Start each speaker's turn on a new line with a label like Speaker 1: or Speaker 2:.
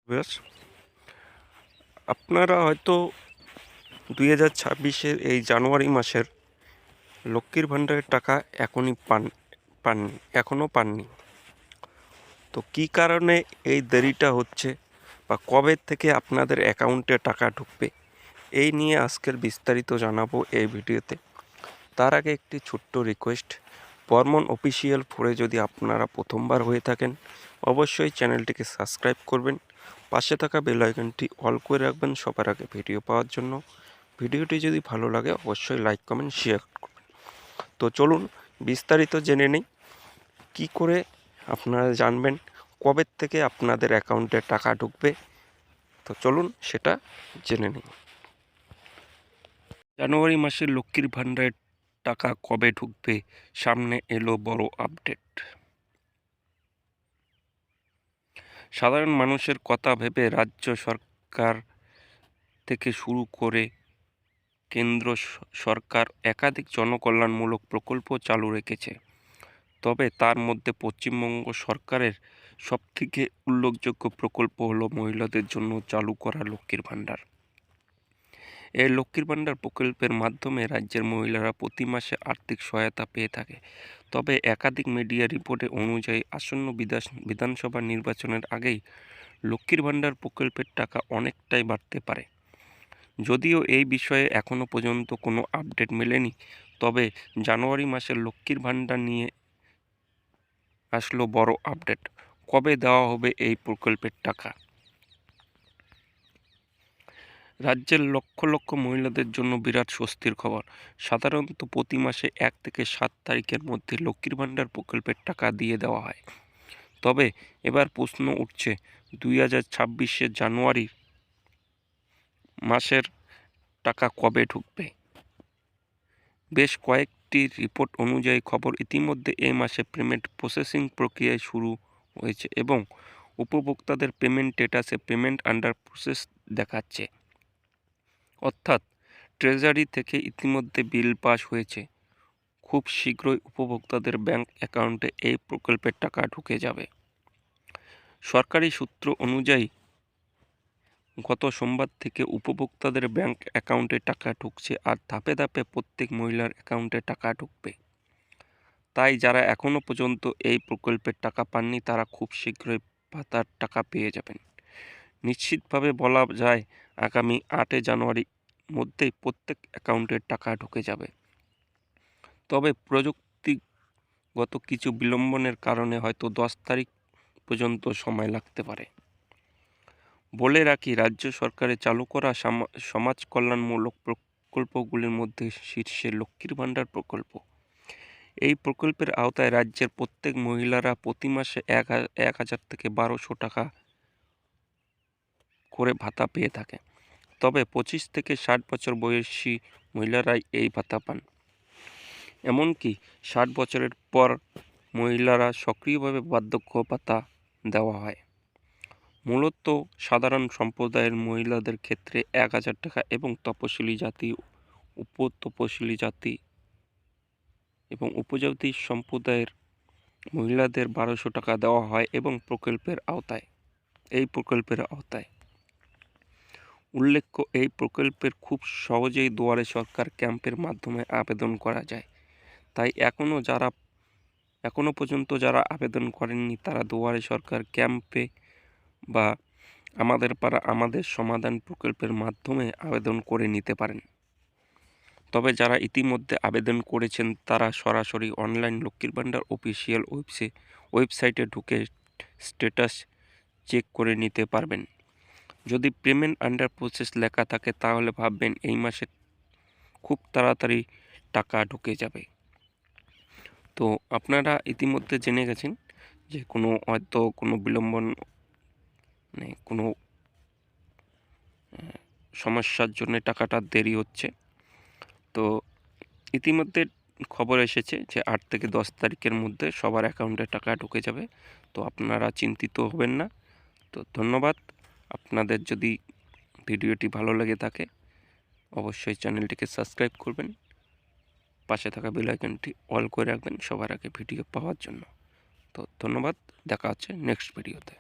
Speaker 1: বেশ, আপনারা হয়তো 2026-এর এই জানুয়ারি মাসের লক্ষ্মীর ভাণ্ডারের টাকা এখনও পাননি। তো কী কারণে এই দেরিটা হচ্ছে বা কবে থেকে আপনাদের অ্যাকাউন্টে টাকা ঢুকবে, এই নিয়ে আজকের বিস্তারিত জানাবো এই ভিডিওতে। তার আগে একটি ছোট্ট রিকোয়েস্ট, বর্মন অফিসিয়াল ফোরে যদি আপনারা প্রথমবার হয়ে থাকেন অবশ্যই চ্যানেলটিকে সাবস্ক্রাইব করবেন, পাশে থাকা বেল আইকনটি অল করে রাখবেন সবার আগে ভিডিও পাওয়ার জন্য। ভিডিওটি যদি ভালো লাগে অবশ্যই লাইক কমেন্ট শেয়ার করবেন। তো চলুন বিস্তারিত জেনে নিই কী করে আপনারা জানবেন কবে থেকে আপনাদের অ্যাকাউন্টে টাকা ঢুকবে। তো চলুন সেটা জেনে নিই। জানুয়ারি মাসের লক্ষ্মীর ভাণ্ডারের টাকা কবে ঢুকবে, সামনে এলো বড় আপডেট। সাধারণ মানুষের কথা ভেবে রাজ্য সরকার থেকে শুরু করে কেন্দ্র সরকার একাধিক জনকল্যাণমূলক প্রকল্প চালু রেখেছে। তবে তার মধ্যে পশ্চিমবঙ্গ সরকারের সবথেকে উল্লেখযোগ্য প্রকল্প হলো মহিলাদের জন্য চালু করা লক্ষ্মীর ভাণ্ডার। এই লক্ষ্মীর ভাণ্ডার প্রকল্পের মাধ্যমে রাজ্যের মহিলারা প্রতি মাসে আর্থিক সহায়তা পেয়ে থাকে। তবে একাধিক মিডিয়া রিপোর্টে অনুযায়ী আসন্ন বিধানসভা নির্বাচনের আগেই লক্ষ্মীর ভাণ্ডার প্রকল্পের টাকা অনেকটাই বাড়তে পারে। যদিও এই বিষয়ে এখনও পর্যন্ত কোনো আপডেট মেলেনি, তবে জানুয়ারি মাসের লক্ষ্মীর ভাণ্ডার নিয়ে আসলো বড় আপডেট। কবে দেওয়া হবে এই প্রকল্পের টাকা? রাজ্যের লক্ষ লক্ষ মহিলাদের জন্য বিরাট স্বস্তির খবর। সাধারণত প্রতি মাসে 1 থেকে 7 তারিখের মধ্যে লক্ষ্মীর ভাণ্ডার প্রকল্পের টাকা দিয়ে দেওয়া হয়। তবে এবার প্রশ্ন উঠছে 2026-এর জানুয়ারি মাসের টাকা কবে ঢুকবে। বেশ কয়েকটি রিপোর্ট অনুযায়ী খবর ইতিমধ্যে এই মাসে পেমেন্ট প্রসেসিং প্রক্রিয়া শুরু হয়েছে এবং উপভোক্তাদের পেমেন্ট স্ট্যাটাসে পেমেন্ট আন্ডার প্রসেস দেখাচ্ছে। অর্থাৎ ট্রেজারি থেকে ইতিমধ্যে বিল পাস হয়েছে। খুব শীঘ্রই উপভোক্তাদের ব্যাংক অ্যাকাউন্টে এই প্রকল্পের টাকা ঢুকে যাবে। সরকারি সূত্র অনুযায়ী গত সোমবার থেকে উপভোক্তাদের ব্যাংক অ্যাকাউন্টে টাকা ঢুকছে আর ধাপে ধাপে প্রত্যেক মহিলার অ্যাকাউন্টে টাকা ঢুকবে। তাই যারা এখনও পর্যন্ত এই প্রকল্পের টাকা পাননি তারা খুব শীঘ্রই ভাতার টাকা পেয়ে যাবেন। নিশ্চিতভাবে বলা যায় আগামী 8 জানুয়ারির মধ্যেই প্রত্যেক অ্যাকাউন্টে টাকা ঢুকে যাবে। তবে প্রযুক্তিগত কিছু বিলম্বনের কারণে হয়তো 10 তারিখ পর্যন্ত সময় লাগতে পারে। বলে রাখি, রাজ্য সরকারের চালু করা সমাজ কল্যাণমূলক প্রকল্পগুলির মধ্যে শীর্ষে লক্ষ্মীর ভাণ্ডার প্রকল্প। এই প্রকল্পের আওতায় রাজ্যের প্রত্যেক মহিলারা প্রতি মাসে 1,000 থেকে 1,200 টাকা করে ভাতা পেয়ে থাকে। তবে 25 থেকে 60 বছর বয়সী মহিলারাই এই ভাতা পান। এমনকি 60 বছরের পর মহিলারা সক্রিয়ভাবে বার্ধক্য ভাতা দেওয়া হয়। মূলত সাধারণ সম্প্রদায়ের মহিলাদের ক্ষেত্রে 1,000 টাকা এবং তপশিলি জাতি, উপতপশিলি জাতি এবং উপজাতি সম্প্রদায়ের মহিলাদের 1,200 টাকা দেওয়া হয় এবং এই প্রকল্পের আওতায় উল্লেখ্য, এই প্রকল্পের খুব সহজেই দুয়ারে সরকার ক্যাম্পের মাধ্যমে আবেদন করা যায়। তাই এখনো পর্যন্ত যারা আবেদন করেননি তারা দুয়ারে সরকার ক্যাম্পে বা আমাদের পাড়া আমাদের সমাধান প্রকল্পের মাধ্যমে আবেদন করে নিতে পারেন। তবে যারা ইতিমধ্যে আবেদন করেছেন তারা সরাসরি অনলাইন লক্ষ্মীর ভাণ্ডার অফিসিয়াল ওয়েবসাইটে ঢুকে স্ট্যাটাস চেক করে নিতে পারবেন। যদি পেমেন্ট আন্ডার প্রসেস লেখা থাকে তাহলে ভাববেন এই মাসে খুব তাড়াতাড়ি টাকা ঢুকে যাবে। তো আপনারা ইতিমধ্যে জেনে গেছেন যে হয়তো কোনো বিলম্বন কোনো সমস্যার জন্য টাকাটা দেরি হচ্ছে। তো ইতিমধ্যে খবর এসেছে যে 8 থেকে 10 তারিখের মধ্যে সবার অ্যাকাউন্টে টাকা ঢুকে যাবে। তো আপনারা চিন্তিত হবেন না। তো ধন্যবাদ। আপনাদের যদি ভিডিওটি ভালো লেগে থাকে অবশ্যই চ্যানেলটিকে সাবস্ক্রাইব করবেন, পাশে থাকা বেল আইকনটি অল করে রাখবেন সবার আগে ভিডিও পাওয়ার জন্য। তো ধন্যবাদ, দেখা হচ্ছে নেক্সট ভিডিওতে।